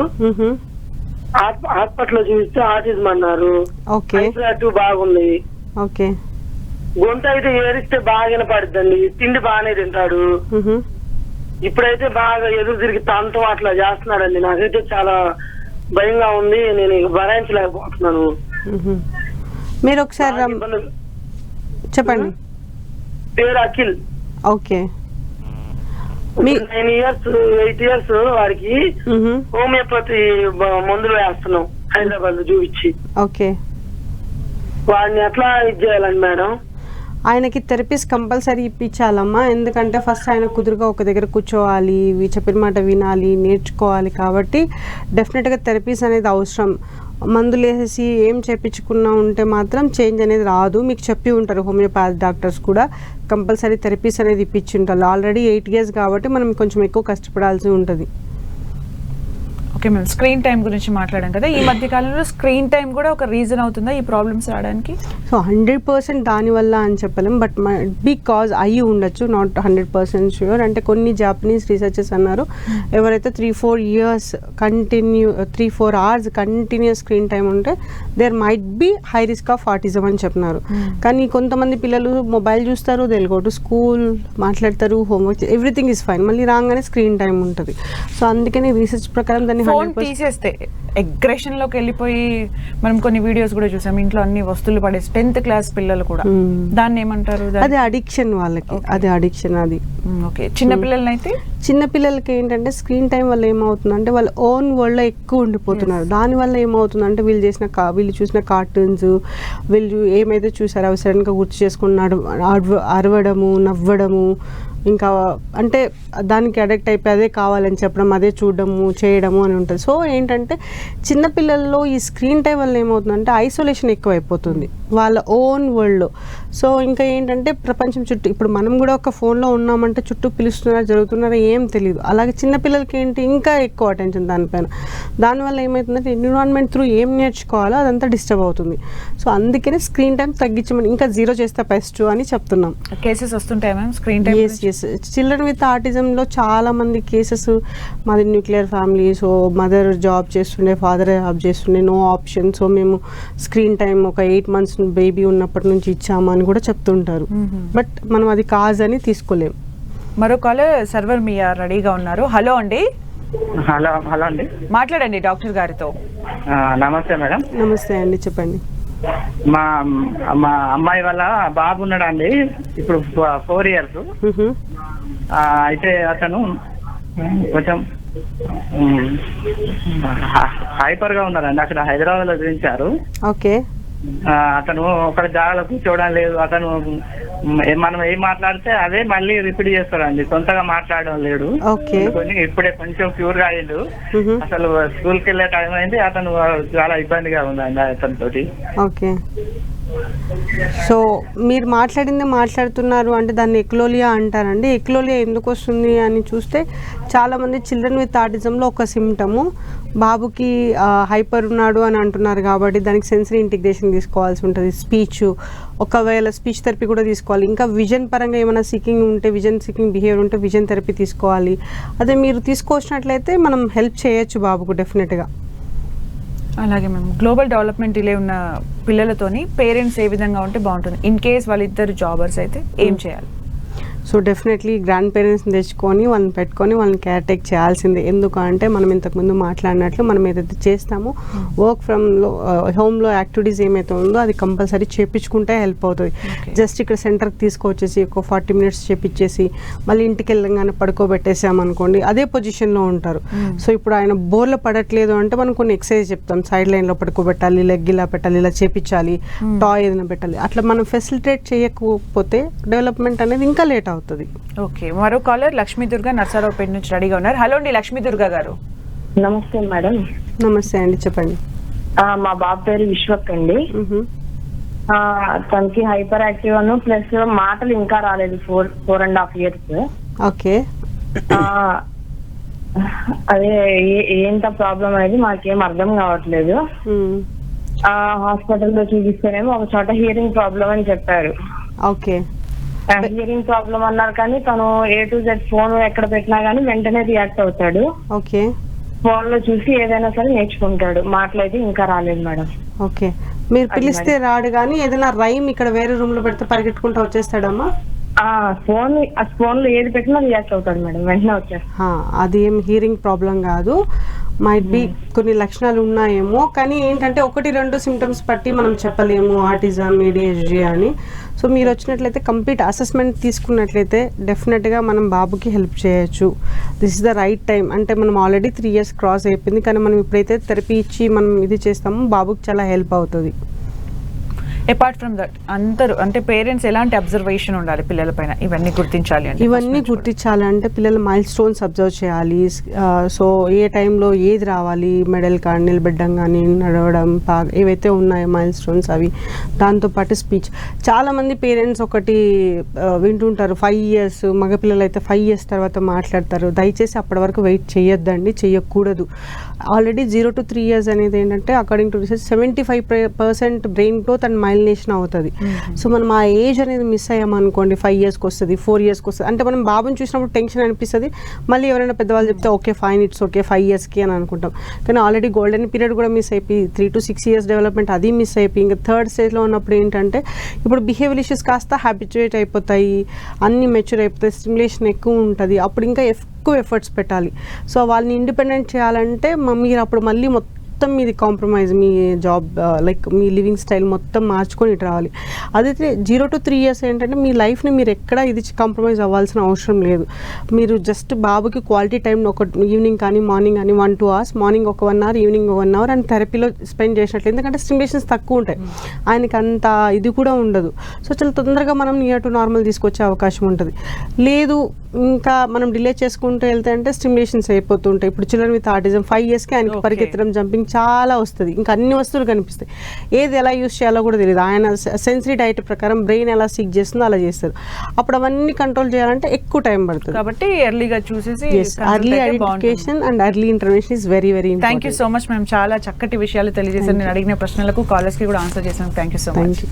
హాస్పిటల్ లో చూస్తే ఆటిజం అన్నారు. ఓకే. హైపర్ బాగుంది. ఓకే. గొంతు అయితే ఏరిస్తే బాగా వినపడుద్దండి, తిండి బాగానే తింటాడు. ఇప్పుడైతే బాగా ఎదురు తిరిగి తంతం అట్లా చేస్తున్నాడండి. నాకైతే చాలా భయంగా ఉంది, నేను భరాయించలేకపోతున్నాను. మీరు ఒకసారి చెప్పండి. పేరు అఖిల్. ఓకే. 9 years 8 years వారికి హోమియోపతి మందులు వేస్తున్నాం హైదరాబాద్ లో చూపించి. ఓకే. వాడిని ఎట్లా ఇది చేయాలండి మేడం? ఆయనకి థెరపీస్ కంపల్సరీ ఇప్పించాలమ్మా, ఎందుకంటే ఫస్ట్ ఆయన కుదురుగా ఒక దగ్గర కూర్చోవాలి, చెప్పిన మాట వినాలి, నేర్చుకోవాలి. కాబట్టి డెఫినెట్గా థెరపీస్ అనేది అవసరం. మందులు వేసేసి ఏం చేయించుకున్నా ఉంటే మాత్రం చేంజ్ అనేది రాదు. మీకు చెప్పి ఉంటారు హోమియోపతి డాక్టర్స్ కూడా, కంపల్సరీ థెరపీస్ అనేది ఇప్పించి ఉంటారు. ఆల్రెడీ 8 years కాబట్టి మనం కొంచెం ఎక్కువ కష్టపడాల్సి ఉంటుంది. ఓకే మ్యామ్, స్క్రీన్ టైం గురించి మాట్లాడాం కదా, ఈ మధ్య కాలంలో స్క్రీన్ టైం కూడా ఒక రీజన్ అవుతుందా ఈ ప్రాబ్లమ్స్ రావడానికి? సో 100% దానివల్ల అని చెప్పలేం, బట్ బికాజ్ అయ్యి ఉండొచ్చు, నాట్ 100% ష్యూర్. అంటే కొన్ని జాపనీస్ రీసెర్చర్స్ అన్నారు, ఎవరైతే 3-4 years 3-4 hours continuous screen time ఉంటే there might be high risk of autism అని చెప్పినారు. కానీ కొంతమంది పిల్లలు మొబైల్ చూస్తారు, they will go to school, మాట్లాడతారు, హోంవర్క్, ఎవ్రీథింగ్ ఈజ్ ఫైన్, మళ్ళీ రాగానే స్క్రీన్ టైం ఉంటుంది. సో అందుకని రీసెర్చ్ ప్రకారం దాన్ని ఫోన్ తీసేస్తే అగ్రెషన్ లోకి వెళ్ళిపోయి, మనం కొన్ని వీడియోస్ కూడా చూసాం, ఇంట్లో అన్ని వస్తువులు పడేసి 10th class పిల్లలు కూడా, దాన్ని ఏమంటారు? అది అడిక్షన్ వాళ్ళకి, అది అడిక్షన్. అది ఓకే. చిన్న పిల్లలనైతే, చిన్న పిల్లలకి ఏంటంటే స్క్రీన్ టైం వల్ల ఏమవుతుందంటే వాళ్ళు ఓన్ వరల్డ్లో ఎక్కువ ఉండిపోతున్నారు. దానివల్ల ఏమవుతుందంటే వీళ్ళు చూసిన కార్టూన్స్, వీళ్ళు ఏమైతే చూసారో అవి సడన్గా గుర్తు చేసుకున్నాడు, అరవడము, నవ్వడము, ఇంకా అంటే దానికి అడిక్ట్ అయిపోయి అదే కావాలని చెప్పడం, అదే చూడడము, చేయడము అని ఉంటుంది. సో ఏంటంటే చిన్నపిల్లల్లో ఈ స్క్రీన్ టైం వల్ల ఏమవుతుందంటే ఐసోలేషన్ ఎక్కువ అయిపోతుంది వాళ్ళ ఓన్ వరల్డ్లో. సో ఇంకా ఏంటంటే ప్రపంచం చుట్టూ, ఇప్పుడు మనం కూడా ఒక ఫోన్లో ఉన్నామంటే చుట్టూ పిలుస్తున్నారా, జరుగుతున్నారా ఏం తెలియదు. అలాగే చిన్నపిల్లలకి ఏంటి ఇంకా ఎక్కువ అటెన్షన్ దానిపైన. దానివల్ల ఏమవుతుందంటే ఎన్విరాన్మెంట్ త్రూ ఏం నేర్చుకోవాలో అదంతా డిస్టర్బ్ అవుతుంది. సో అందుకనే స్క్రీన్ టైం తగ్గించమని, ఇంకా 0 చేస్తే బెస్ట్ అని చెప్తున్నాం. కేసెస్ వస్తుంటాయి ma'am screen time? Children with ఆటిజంలో చాలా మంది కేసెస్, మాది nuclear family, so mother job చేస్తుండే, ఫాదర్ జాబ్ చేస్తుండే, నో ఆప్షన్, సో మేము స్క్రీన్ టైం ఒక 8 months బేబీ ఉన్నప్పటి నుంచి ఇచ్చాము అని కూడా చెప్తుంటారు. బట్ మనం అది కాదని తీసుకోలేము. మరో కాల్ సర్వర్ మియా రెడీగా ఉన్నారు. హలో అండి. హలో అండి, మాట్లాడండి డాక్టర్ గారితో. నమస్తే మేడం. నమస్తే అండి, చెప్పండి. మా అమ్మాయి వాళ్ళ బాబు ఉన్నాడండి, ఇప్పుడు 4 years. అయితే అతను కొంచెం హైపర్ గా ఉన్నారండి. అక్కడ హైదరాబాద్ లో చూపించారు. ఓకే. అతను ఒక జాగాలో కూర్చోవడం లేదు. అతను మనం ఏం మాట్లాడితే అదే మళ్ళీ రిపీట్ చేస్తాడండి, సొంతగా మాట్లాడడం లేడు. ఇప్పుడే కొంచెం ప్యూర్ గా అయ్యిండు. అసలు స్కూల్కి వెళ్ళే టైం అయింది, అతను చాలా ఇబ్బందిగా ఉందండి అతనితోటి. ఓకే. సో మీరు మాట్లాడుతున్నారు అంటే దాన్ని ఎక్లోలియా అంటారండి. ఎక్లోలియా ఎందుకు వస్తుంది అని చూస్తే చాలామంది చిల్డ్రన్ విత్ ఆటిజంలో ఒక సిమ్టము, బాబుకి హైపర్ ఉన్నాడు అని అంటున్నారు కాబట్టి దానికి సెన్సరీ ఇంటిగ్రేషన్ తీసుకోవాల్సి ఉంటుంది. స్పీచ్, ఒకవేళ స్పీచ్ థెరపీ కూడా తీసుకోవాలి. ఇంకా విజన్ పరంగా ఏమైనా సీకింగ్ ఉంటే, విజన్ సీకింగ్ బిహేవియర్ ఉంటే విజన్ థెరపీ తీసుకోవాలి. అదే మీరు తీసుకొచ్చినట్లయితే మనం హెల్ప్ చేయొచ్చు బాబుకు డెఫినెట్గా. అలాగే మేము గ్లోబల్ డెవలప్మెంట్ డిలే ఉన్న పిల్లలతోని పేరెంట్స్ ఏ విధంగా ఉంటే బాగుంటుంది? ఇన్ కేస్ వాళ్ళిద్దరు జాబర్స్ అయితే ఏం చేయాలి? సో డెఫినెట్లీ గ్రాండ్ పేరెంట్స్ని తెచ్చుకొని వాళ్ళని పెట్టుకొని వాళ్ళని కేర్ టేక్ చేయాల్సిందే. ఎందుకంటే మనం ఇంతకుముందు మాట్లాడినట్లు మనం ఏదైతే చేస్తామో వర్క్ ఫ్రమ్లో హోమ్లో యాక్టివిటీస్ ఏమైతే ఉందో అది కంపల్సరీ చేపించుకుంటే హెల్ప్ అవుతుంది. జస్ట్ ఇక్కడ సెంటర్కి తీసుకొచ్చేసి ఒక 40 minutes చేపించేసి మళ్ళీ ఇంటికి వెళ్ళగానే పడుకోబెట్టేసామనుకోండి అదే పొజిషన్లో ఉంటారు. సో ఇప్పుడు ఆయన బోర్లో పడట్లేదు అంటే మనం కొన్ని ఎక్సర్సైజ్ చెప్తాం, సైడ్ లైన్లో పడుకోబెట్టాలి, లెగ్ ఇలా పెట్టాలి, ఇలా చేపించాలి, టాయ్ ఏదైనా పెట్టాలి. అట్లా మనం ఫెసిలిటేట్ చేయకపోతే డెవలప్మెంట్ అనేది ఇంకా లేట్ అవుతుంది. ఓకే, మరో కాలర్ లక్ష్మీ దుర్గా నర్సారావుపేట నుంచి రెడీగా ఉన్నారు. హలో అండి లక్ష్మీ దుర్గా గారు. నమస్తే మేడం. నమస్తే అండి, చెప్పండి. మా బాబు పేరు విశ్వక్ అండి. తనకి హైపర్ యాక్టివ్ అను ప్లస్ మాటలు ఇంకా రాలేదు 4.5 years. ఓకే, అదే ఏంట ప్రాబ్లం అనేది మాకేం అర్థం కావట్లేదు. హాస్పిటల్లో చూపిస్తేనేమో ఒక చోట హియరింగ్ ప్రాబ్లం అని చెప్పారు. ఓకే, హియరింగ్ ప్రాబ్లం అన్నారు కానీ తను A to Z ఫోన్ ఎక్కడ పెట్టినా గానీ వెంటనే రియాక్ట్ అవుతాడు. ఓకే, ఫోన్ లో చూసి ఏదైనా సరే నేర్చుకుంటాడు. మాటలైతే ఇంకా రాలేదు మేడం. ఓకే, మీరు పిలిస్తే రాడు కానీ ఏదైనా రైమ్ ఇక్కడ వేరే రూమ్ లో పెడితే పరిగెట్టుకుంటూ వచ్చేస్తాడమ్మా? ఫోన్ లో ఏది పెట్టినా రియాక్ట్ అవుతాడు మేడం, వెంటనే వచ్చేస్తాడు. అది ఏం హియరింగ్ ప్రాబ్లం కాదు, మైట్ బి కొన్ని లక్షణాలు ఉన్నాయేమో, కానీ ఏంటంటే 1-2 సిమ్టమ్స్ బట్టి మనం చెప్పలేము ఆటిజం, ADHD అని. సో మీరు వచ్చినట్లయితే కంప్లీట్ అసెస్మెంట్ తీసుకున్నట్లయితే డెఫినెట్గా మనం బాబుకి హెల్ప్ చేయొచ్చు. This is the right time. అంటే మనం ఆల్రెడీ 3 years క్రాస్ అయిపోయింది, కానీ మనం ఇప్పుడైతే థెరపీ ఇచ్చి మనం ఇది చేస్తామో బాబుకి చాలా హెల్ప్ అవుతుంది. అపార్ట్ ఫ్రమ్ దట్ అందరూ అంటే పేరెంట్స్ ఎలాంటి అబ్జర్వేషన్ ఉండాలి పిల్లలపైన, ఇవన్నీ గుర్తించాలి అంటే? ఇవన్నీ గుర్తించాలంటే పిల్లల మైల్ స్టోన్స్ అబ్జర్వ్ చేయాలి. సో ఏ టైంలో ఏది రావాలి, మెడల్ కానీ నిలబెట్టడం కానీ నడవడం ఏవైతే ఉన్నాయో మైల్ స్టోన్స్ అవి. దాంతోపాటు స్పీచ్. చాలామంది పేరెంట్స్ ఒకటి వింటుంటారు, 5 years మగపిల్లలు అయితే 5 years తర్వాత మాట్లాడతారు. దయచేసి అప్పటి వరకు వెయిట్ చేయొద్దండి, చేయకూడదు. ఆల్రెడీ 0 to 3 years అనేది ఏంటంటే according to research 75% brain growth and myelination అవుతుంది. సో మనం ఆ ఏజ్ అనేది మిస్ అయ్యామనుకోండి 5 yearsకి వస్తుంది, 4 yearsకి వస్తుంది. అంటే మనం బాబుని చూసినప్పుడు టెన్షన్ అనిపిస్తుంది, మళ్ళీ ఎవరైనా పెద్దవాళ్ళు చెప్తే ఓకే ఫైన్ ఇట్స్ ఓకే 5 yearsకి అని అనుకుంటాం. కానీ ఆల్రెడీ గోల్డెన్ పీరియడ్ కూడా మిస్ అయిపోయి 3 to 6 years డెవలప్మెంట్ అది మిస్ అయిపోయి ఇంకా 3rd stage ఉన్నప్పుడు ఏంటంటే ఇప్పుడు బిహేవియర్ ఇష్యూస్ కాస్త హ్యాబిచుయేట్ అయిపోతాయి, అన్ని మెచ్యూర్ అయిపోతాయి, స్టిమ్యులేషన్ ఎక్కువ ఉంటుంది. అప్పుడు ఇంకా ఎక్కువ ఎఫర్ట్స్ పెట్టాలి. సో వాళ్ళని ఇండిపెండెంట్ చేయాలంటే మీరు అప్పుడు మళ్ళీ మొత్తం మీది కాంప్రమైజ్, మీ జాబ్ లైక్ మీ లివింగ్ స్టైల్ మొత్తం మార్చుకొని ఇటు రావాలి. అదైతే 0 to 3 years ఏంటంటే మీ లైఫ్ని మీరు ఎక్కడ ఇది కాంప్రమైజ్ అవ్వాల్సిన అవసరం లేదు. మీరు జస్ట్ బాబుకి క్వాలిటీ టైం ఒక ఈవినింగ్ కానీ మార్నింగ్ కానీ 1-2 hours, మార్నింగ్ ఒక 1 hour, ఈవినింగ్ 1 hour అండ్ థెరపీలో స్పెండ్ చేసినట్లు. ఎందుకంటే స్టిమ్యులేషన్స్ తక్కువ ఉంటాయి, ఆయనకి అంత ఇది కూడా ఉండదు. సో చాలా తొందరగా మనం నియర్ టు నార్మల్ తీసుకొచ్చే అవకాశం ఉంటుంది. లేదు ఇంకా మనం డిలే చేసుకుంటూ వెళ్తే అంటే స్టిమ్యులేషన్స్ అయిపోతుంటాయి. ఇప్పుడు చిల్డ్రన్ విత్ ఆటిజం 5 yearsకి ఆయనకి పరిగెత్తడం, జంపింగ్ చాలా వస్తుంది, ఇంకా అన్ని వస్తువులు కనిపిస్తాయి. ఏది ఎలా యూస్ చేయాలో కూడా తెలియదు. ఆయన సెన్సరీ డైట్ ప్రకారం బ్రెయిన్ ఎలా సిక్ చేస్తుందో అలా చేస్తారు. అప్పుడు అవన్నీ కంట్రోల్ చేయాలంటే ఎక్కువ టైం పడుతుంది. కాబట్టి ఎర్లీగా చూసేసి early identification and early intervention is very very important. Thank you so much మేము చాలా చక్కటి విషయాలు తెలియజేశారు. నేను అడిగిన ప్రశ్నలకు కాలర్స్కి కూడా ఆన్సర్ చేశాను. Thank you so much.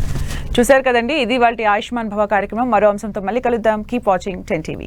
చూసారు కదండి, ఇది వాళ్ళ ఆయుష్మాన్ భవ కార్యక్రమం. మరో అంశంతో మళ్ళీ కలుద్దాం. Keep watching 10 TV.